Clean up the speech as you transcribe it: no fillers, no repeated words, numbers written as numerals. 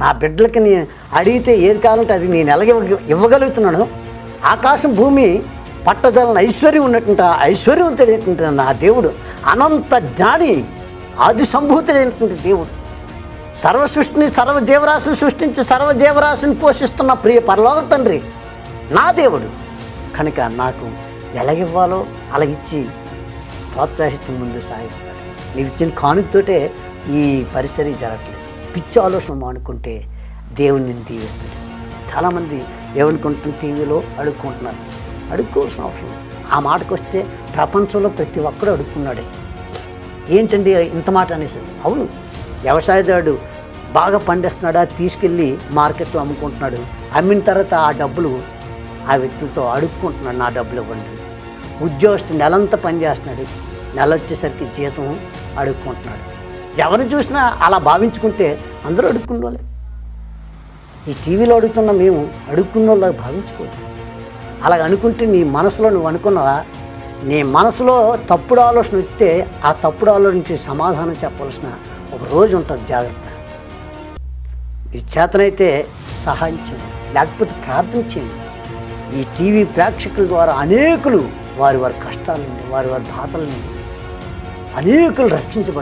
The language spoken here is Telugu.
నా బిడ్డలకి నేను అడిగితే ఏది కావాలంటే అది నేను ఇవ్వగలుగుతున్నాను. ఆకాశం భూమి పట్టదలని ఐశ్వర్యం ఉన్నటువంటి ఐశ్వర్యవంతుడైనటువంటి నా దేవుడు, అనంత జ్ఞాని, ఆది సంభూతుడైనటువంటి దేవుడు, సర్వసృష్టిని సర్వజీవరాశిని సృష్టించి సర్వజీవరాశిని పోషిస్తున్న ప్రియ పరలోక తండ్రి నా దేవుడు కనుక నాకు ఎలాగివ్వాలో అలా ఇచ్చి ప్రోత్సహిస్తూ ముందు సాగిస్తాడు. నీవు ఇచ్చిన కానుకతోటే ఈ పరిసరి జరగట్లేదు. పిచ్చి ఆలోచన మానుకుంటే దేవుని నిన్ను దీవిస్తాడు. చాలామంది ఏమనుకుంటున్న టీవీలో అడుక్కుంటున్నారు. అడుక్కోవాల్సిన అవసరం లేదు. ఆ మాటకు వస్తే ప్రపంచంలో ప్రతి ఒక్కడు అడుక్కున్నాడే. ఏంటండి ఇంత మాట అనేసి, అవును, వ్యవసాయదారుడు బాగా పండిస్తున్నాడు, అది తీసుకెళ్ళి మార్కెట్లో అమ్ముకుంటున్నాడు. అమ్మిన తర్వాత ఆ డబ్బులు ఆ వ్యక్తులతో అడుక్కుంటున్నాడు, నా డబ్బులు ఇవ్వండి. ఉద్యోగస్తుడు నెలంతా పనిచేస్తున్నాడు, నెల వచ్చేసరికి జీతం అడుక్కుంటున్నాడు. ఎవరిని చూసినా అలా భావించుకుంటే అందరూ అడుక్కున్నోళ్ళే. ఈ టీవీలో అడుగుతున్న మేము అడుక్కున్నోళ్ళగా భావించుకోవద్దు. అలాగ అనుకుంటే నీ మనసులో నువ్వు అనుకున్నావా, నీ మనసులో తప్పుడు ఆలోచన వస్తే ఆ తప్పుడు ఆలోచనకి సమాధానం చెప్పవలసిన ఒక రోజు ఉంటుంది. జాగ్రత్త. ఈ చేతనైతే సహాయం చేయండి, లేకపోతే ప్రార్థన చేయండి. ఈ టీవీ ప్రేక్షకుల ద్వారా అనేకులు వారి కష్టాల నుండి వారి బాధల నుండి అనేకులు రక్షించబడుతున్నారు.